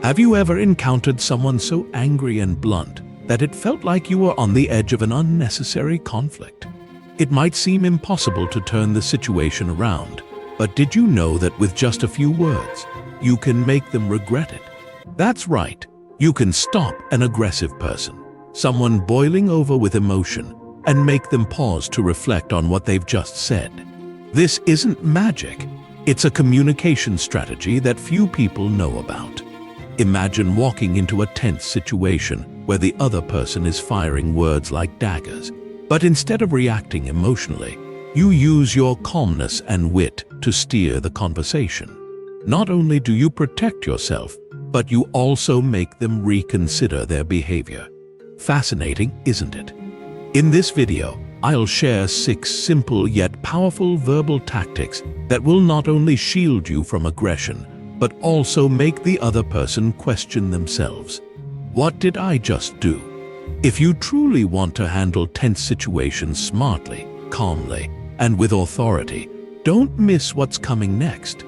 Have you ever encountered someone so angry and blunt that it felt like you were on the edge of an unnecessary conflict? It might seem impossible to turn the situation around, but did you know that with just a few words, you can make them regret it? That's right, you can stop an aggressive person, someone boiling over with emotion, and make them pause to reflect on what they've just said. This isn't magic, it's a communication strategy that few people know about. Imagine walking into a tense situation where the other person is firing words like daggers, but instead of reacting emotionally, you use your calmness and wit to steer the conversation. Not only do you protect yourself, but you also make them reconsider their behavior. Fascinating, isn't it? In this video, I'll share 6 simple yet powerful verbal tactics that will not only shield you from aggression, but also make the other person question themselves. What did I just do? If you truly want to handle tense situations smartly, calmly, and with authority, don't miss what's coming next.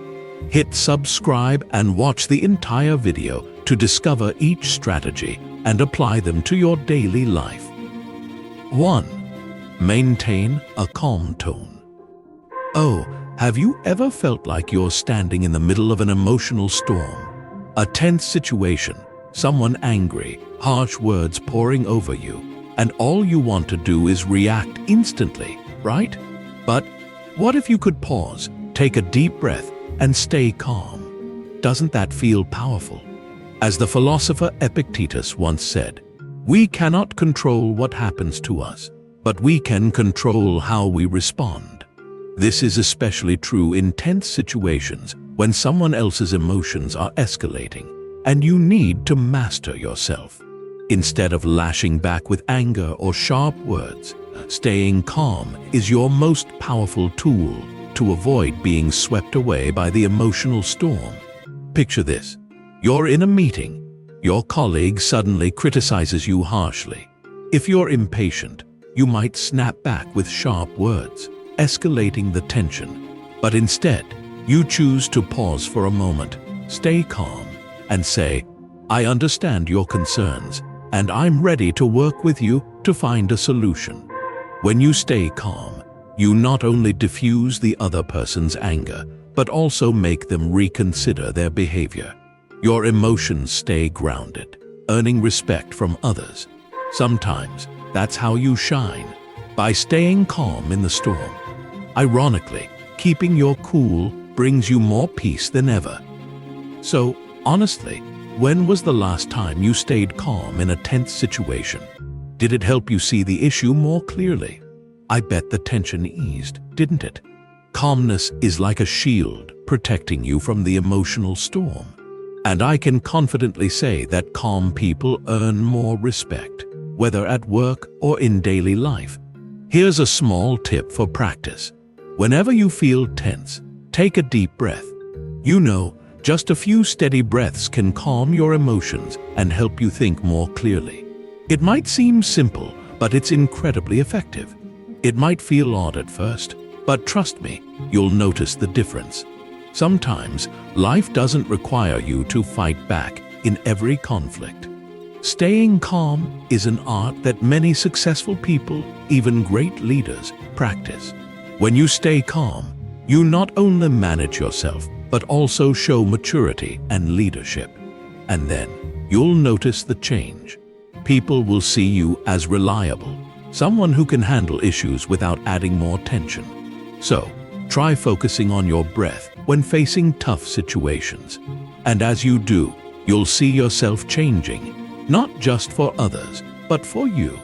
Hit subscribe and watch the entire video to discover each strategy and apply them to your daily life. 1. Maintain a calm tone. Oh, have you ever felt like you're standing in the middle of an emotional storm? A tense situation, someone angry, harsh words pouring over you, and all you want to do is react instantly, right? But what if you could pause, take a deep breath, and stay calm? Doesn't that feel powerful? As the philosopher Epictetus once said, "We cannot control what happens to us, but we can control how we respond." This is especially true in tense situations when someone else's emotions are escalating, and you need to master yourself. Instead of lashing back with anger or sharp words, staying calm is your most powerful tool to avoid being swept away by the emotional storm. Picture this. You're in a meeting. Your colleague suddenly criticizes you harshly. If you're impatient, you might snap back with sharp words, escalating the tension. But instead, you choose to pause for a moment, stay calm, and say, "I understand your concerns, and I'm ready to work with you to find a solution." When you stay calm, you not only diffuse the other person's anger, but also make them reconsider their behavior. Your emotions stay grounded, earning respect from others. Sometimes, that's how you shine, by staying calm in the storm. Ironically, keeping your cool brings you more peace than ever. So, honestly, when was the last time you stayed calm in a tense situation? Did it help you see the issue more clearly? I bet the tension eased, didn't it? Calmness is like a shield protecting you from the emotional storm. And I can confidently say that calm people earn more respect, whether at work or in daily life. Here's a small tip for practice. Whenever you feel tense, take a deep breath. You know, just a few steady breaths can calm your emotions and help you think more clearly. It might seem simple, but it's incredibly effective. It might feel odd at first, but trust me, you'll notice the difference. Sometimes, life doesn't require you to fight back in every conflict. Staying calm is an art that many successful people, even great leaders, practice. When you stay calm, you not only manage yourself, but also show maturity and leadership. And then, you'll notice the change. People will see you as reliable, someone who can handle issues without adding more tension. So, try focusing on your breath when facing tough situations. And as you do, you'll see yourself changing, not just for others, but for you.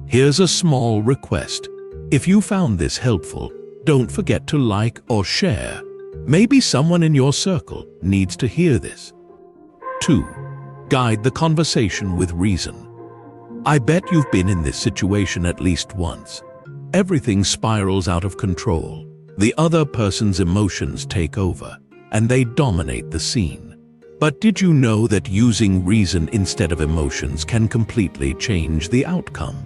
Here's a small request. If you found this helpful, don't forget to like or share. Maybe someone in your circle needs to hear this. 2. Guide the conversation with reason. I bet you've been in this situation at least once. Everything spirals out of control. The other person's emotions take over, and they dominate the scene. But did you know that using reason instead of emotions can completely change the outcome?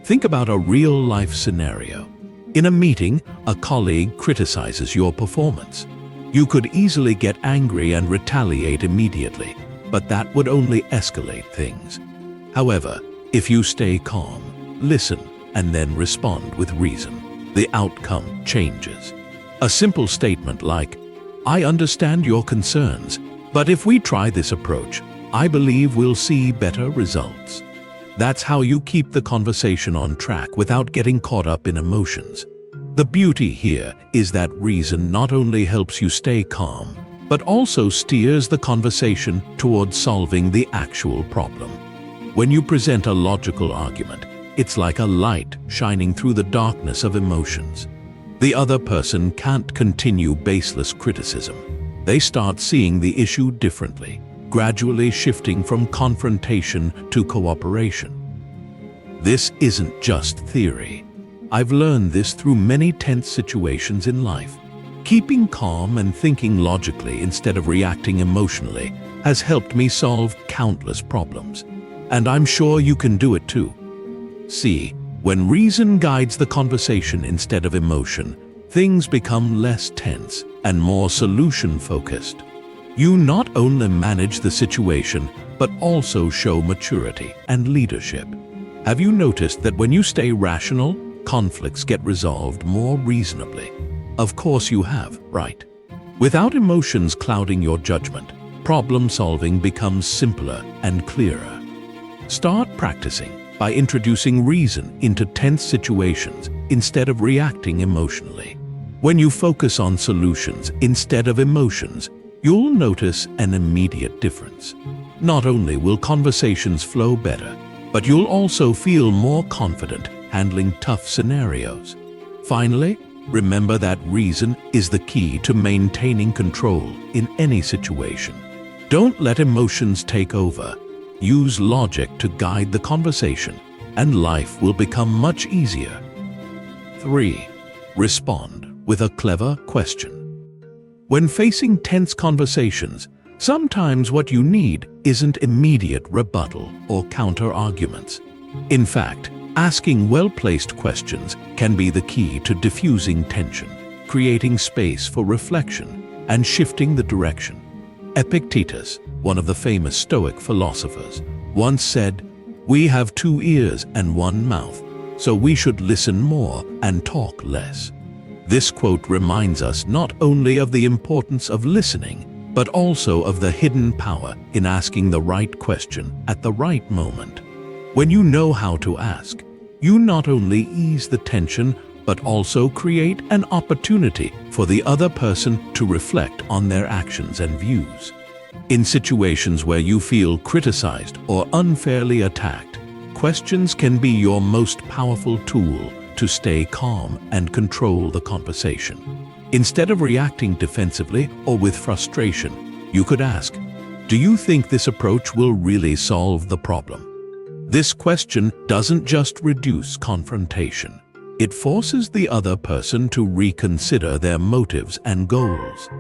Think about a real-life scenario. In a meeting, a colleague criticizes your performance. You could easily get angry and retaliate immediately. but that would only escalate things. However, if you stay calm, listen, and then respond with reason, the outcome changes. A simple statement like, "I understand your concerns, but if we try this approach, I believe we'll see better results." That's how you keep the conversation on track without getting caught up in emotions. The beauty here is that reason not only helps you stay calm, but also steers the conversation towards solving the actual problem. When you present a logical argument, it's like a light shining through the darkness of emotions. The other person can't continue baseless criticism. They start seeing the issue differently, gradually shifting from confrontation to cooperation. This isn't just theory. I've learned this through many tense situations in life. Keeping calm and thinking logically instead of reacting emotionally has helped me solve countless problems. And I'm sure you can do it too. See, when reason guides the conversation instead of emotion, things become less tense and more solution-focused. You not only manage the situation, but also show maturity and leadership. Have you noticed that when you stay rational, conflicts get resolved more reasonably? Of course you have, right? Without emotions clouding your judgment, problem-solving becomes simpler and clearer. Start practicing by introducing reason into tense situations instead of reacting emotionally. When you focus on solutions instead of emotions, you'll notice an immediate difference. Not only will conversations flow better, but you'll also feel more confident handling tough scenarios. Finally, remember that reason is the key to maintaining control in any situation. Don't let emotions take over. Use logic to guide the conversation, and life will become much easier. 3. Respond with a clever question. When facing tense conversations, sometimes what you need isn't immediate rebuttal or counter-arguments. In fact, asking well-placed questions can be the key to diffusing tension, creating space for reflection, and shifting the direction. Epictetus, one of the famous Stoic philosophers, once said, "We have 2 ears and 1 mouth, so we should listen more and talk less." This quote reminds us not only of the importance of listening, but also of the hidden power in asking the right question at the right moment. When you know how to ask, you not only ease the tension, but also create an opportunity for the other person to reflect on their actions and views. In situations where you feel criticized or unfairly attacked, questions can be your most powerful tool to stay calm and control the conversation. Instead of reacting defensively or with frustration, you could ask, "Do you think this approach will really solve the problem?" This question doesn't just reduce confrontation. It forces the other person to reconsider their motives and goals.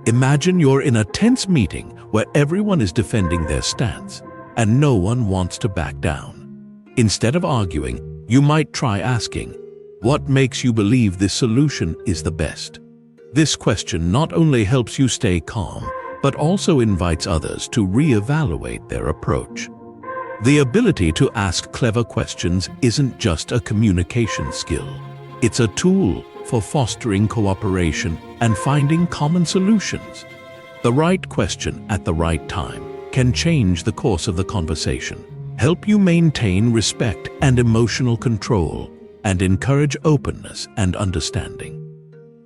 Imagine you're in a tense meeting where everyone is defending their stance, and no one wants to back down. Instead of arguing, you might try asking, "What makes you believe this solution is the best?" This question not only helps you stay calm, but also invites others to reevaluate their approach. The ability to ask clever questions isn't just a communication skill. It's a tool for fostering cooperation and finding common solutions. The right question at the right time can change the course of the conversation, help you maintain respect and emotional control, and encourage openness and understanding.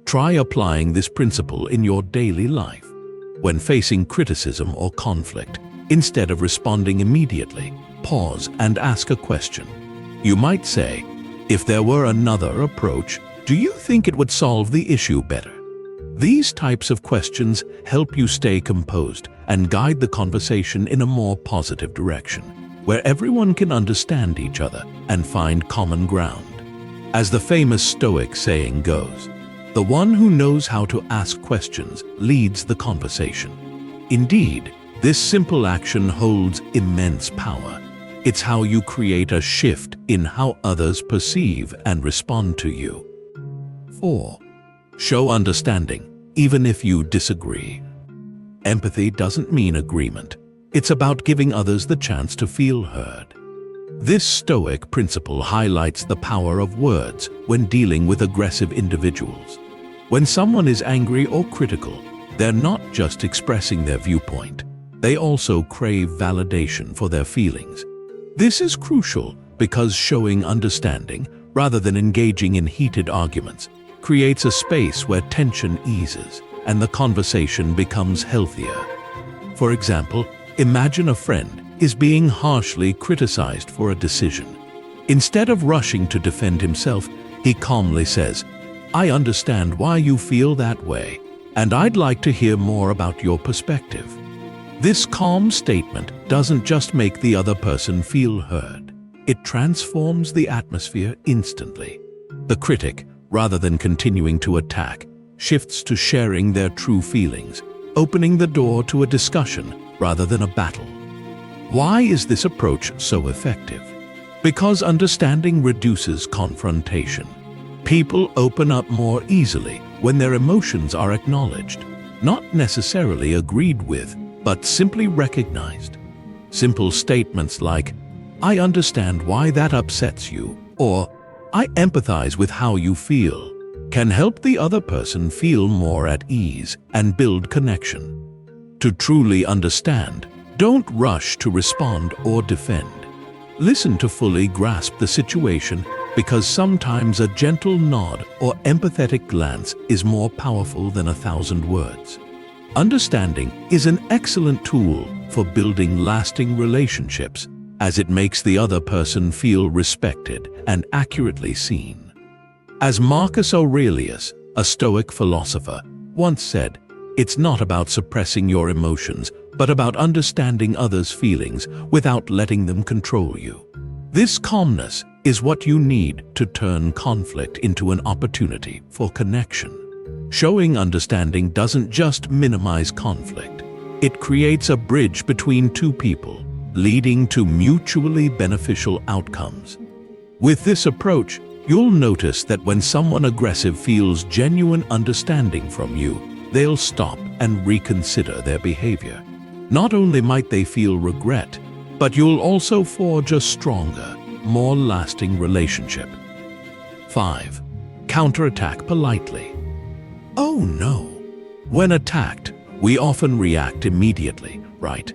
Try applying this principle in your daily life. When facing criticism or conflict, instead of responding immediately, pause and ask a question. You might say, "If there were another approach, do you think it would solve the issue better?" These types of questions help you stay composed and guide the conversation in a more positive direction, where everyone can understand each other and find common ground. As the famous Stoic saying goes, "The one who knows how to ask questions leads the conversation." Indeed, this simple action holds immense power. It's how you create a shift in how others perceive and respond to you. 4. Show understanding, even if you disagree. Empathy doesn't mean agreement. It's about giving others the chance to feel heard. This Stoic principle highlights the power of words when dealing with aggressive individuals. When someone is angry or critical, they're not just expressing their viewpoint. They also crave validation for their feelings. This is crucial because showing understanding, rather than engaging in heated arguments, creates a space where tension eases and the conversation becomes healthier. For example, imagine a friend is being harshly criticized for a decision. Instead of rushing to defend himself, he calmly says, "I understand why you feel that way, and I'd like to hear more about your perspective." This calm statement doesn't just make the other person feel heard. It transforms the atmosphere instantly. The critic, rather than continuing to attack, shifts to sharing their true feelings, opening the door to a discussion rather than a battle. Why is this approach so effective? Because understanding reduces confrontation. People open up more easily when their emotions are acknowledged, not necessarily agreed with, but simply recognized. Simple statements like, "I understand why that upsets you," or "I empathize with how you feel," can help the other person feel more at ease and build connection. To truly understand, don't rush to respond or defend. Listen to fully grasp the situation, because sometimes a gentle nod or empathetic glance is more powerful than 1,000 words. Understanding is an excellent tool for building lasting relationships, as it makes the other person feel respected and accurately seen. As Marcus Aurelius, a Stoic philosopher, once said, "It's not about suppressing your emotions, but about understanding others' feelings without letting them control you." This calmness is what you need to turn conflict into an opportunity for connection. Showing understanding doesn't just minimize conflict. It creates a bridge between two people, leading to mutually beneficial outcomes. With this approach, you'll notice that when someone aggressive feels genuine understanding from you, they'll stop and reconsider their behavior. Not only might they feel regret, but you'll also forge a stronger, more lasting relationship. 5. Counterattack politely. Oh no! When attacked, we often react immediately, right?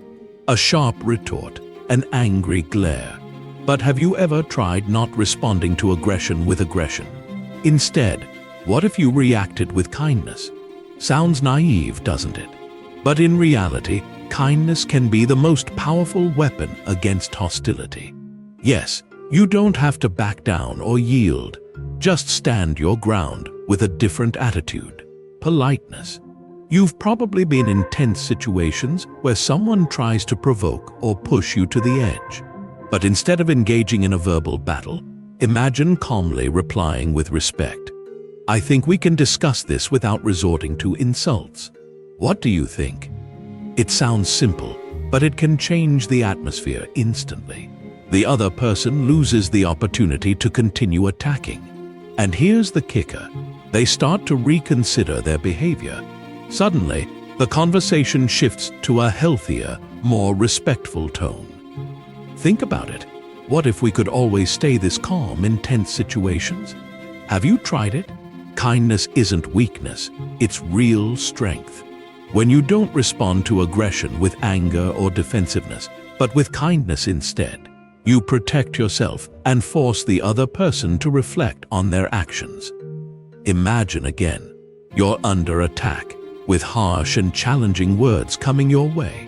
A sharp retort, an angry glare. But have you ever tried not responding to aggression with aggression? Instead, what if you reacted with kindness? Sounds naive, doesn't it? But in reality, kindness can be the most powerful weapon against hostility. Yes, you don't have to back down or yield. Just stand your ground with a different attitude. Politeness. You've probably been in tense situations where someone tries to provoke or push you to the edge. But instead of engaging in a verbal battle, imagine calmly replying with respect. "I think we can discuss this without resorting to insults. What do you think?" It sounds simple, but it can change the atmosphere instantly. The other person loses the opportunity to continue attacking. And here's the kicker. They start to reconsider their behavior. Suddenly, the conversation shifts to a healthier, more respectful tone. Think about it. What if we could always stay this calm in tense situations? Have you tried it? Kindness isn't weakness, it's real strength. When you don't respond to aggression with anger or defensiveness, but with kindness instead, you protect yourself and force the other person to reflect on their actions. Imagine again, you're under attack, with harsh and challenging words coming your way.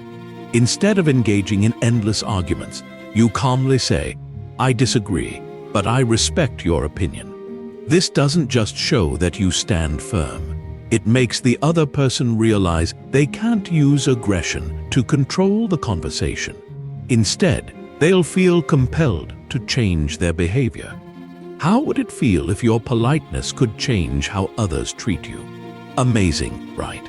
Instead of engaging in endless arguments, you calmly say, "I disagree, but I respect your opinion." This doesn't just show that you stand firm. It makes the other person realize they can't use aggression to control the conversation. Instead, they'll feel compelled to change their behavior. How would it feel if your politeness could change how others treat you? Amazing, right?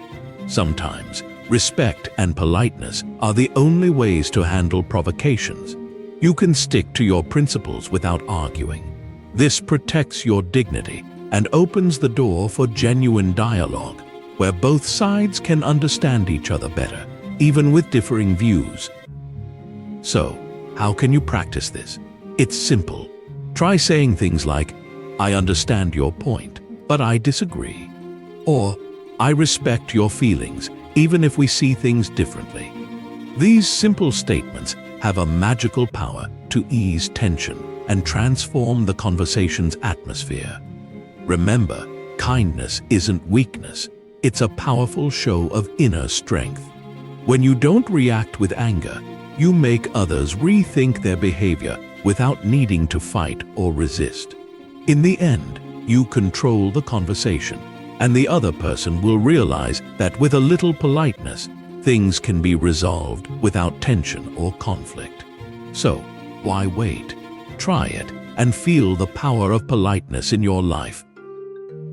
Sometimes, respect and politeness are the only ways to handle provocations. You can stick to your principles without arguing. This protects your dignity and opens the door for genuine dialogue, where both sides can understand each other better, even with differing views. So, how can you practice this? It's simple. Try saying things like, "I understand your point, but I disagree." Or, "I respect your feelings, even if we see things differently." These simple statements have a magical power to ease tension and transform the conversation's atmosphere. Remember, kindness isn't weakness. It's a powerful show of inner strength. When you don't react with anger, you make others rethink their behavior without needing to fight or resist. In the end, you control the conversation, and the other person will realize that with a little politeness, things can be resolved without tension or conflict. So, why wait? Try it and feel the power of politeness in your life.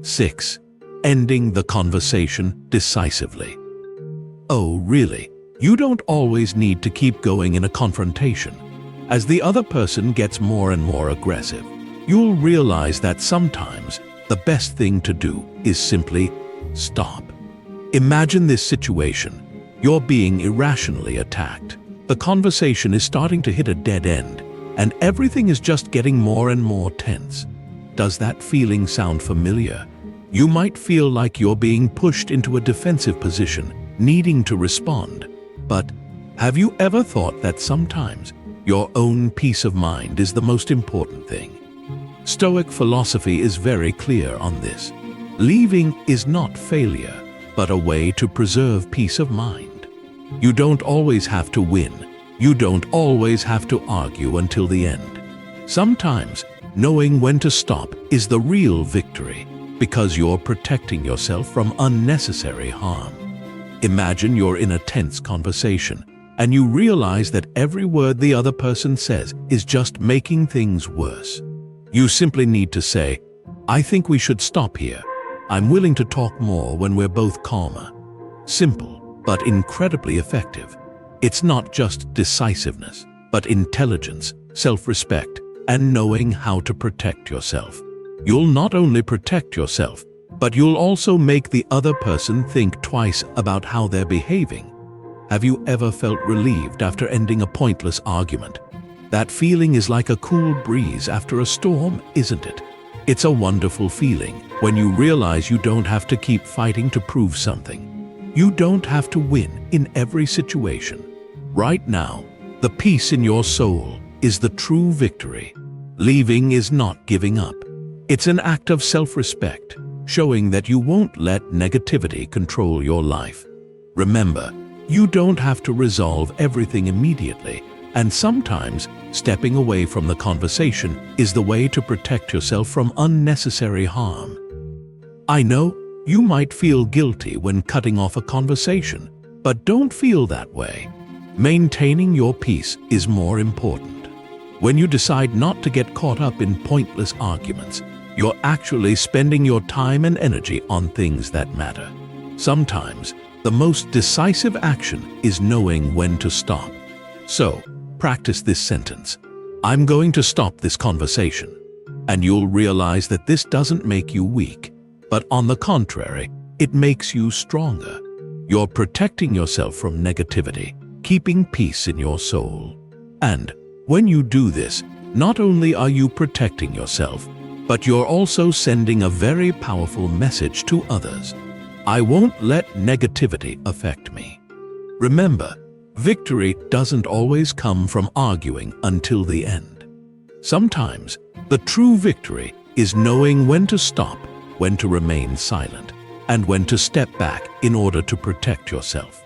6. Ending the conversation decisively. Oh, really? You don't always need to keep going in a confrontation. As the other person gets more and more aggressive, you'll realize that sometimes the best thing to do is simply stop. Imagine this situation. You're being irrationally attacked. The conversation is starting to hit a dead end, and everything is just getting more and more tense. Does that feeling sound familiar? You might feel like you're being pushed into a defensive position, needing to respond. But have you ever thought that sometimes your own peace of mind is the most important thing? Stoic philosophy is very clear on this. Leaving is not failure, but a way to preserve peace of mind. You don't always have to win. You don't always have to argue until the end. Sometimes, knowing when to stop is the real victory, because you're protecting yourself from unnecessary harm. Imagine you're in a tense conversation, and you realize that every word the other person says is just making things worse. You simply need to say, "I think we should stop here. I'm willing to talk more when we're both calmer." Simple, but incredibly effective. It's not just decisiveness, but intelligence, self-respect, and knowing how to protect yourself. You'll not only protect yourself, but you'll also make the other person think twice about how they're behaving. Have you ever felt relieved after ending a pointless argument? That feeling is like a cool breeze after a storm, isn't it? It's a wonderful feeling when you realize you don't have to keep fighting to prove something. You don't have to win in every situation. Right now, the peace in your soul is the true victory. Leaving is not giving up. It's an act of self-respect, showing that you won't let negativity control your life. Remember, you don't have to resolve everything immediately, and sometimes stepping away from the conversation is the way to protect yourself from unnecessary harm. I know you might feel guilty when cutting off a conversation, but don't feel that way. Maintaining your peace is more important. When you decide not to get caught up in pointless arguments, you're actually spending your time and energy on things that matter. Sometimes, the most decisive action is knowing when to stop. So, practice this sentence. "I'm going to stop this conversation." And you'll realize that this doesn't make you weak, but on the contrary, it makes you stronger. You're protecting yourself from negativity, keeping peace in your soul. And when you do this, not only are you protecting yourself, but you're also sending a very powerful message to others. I won't let negativity affect me. Remember, victory doesn't always come from arguing until the end. Sometimes, the true victory is knowing when to stop, when to remain silent, and when to step back in order to protect yourself.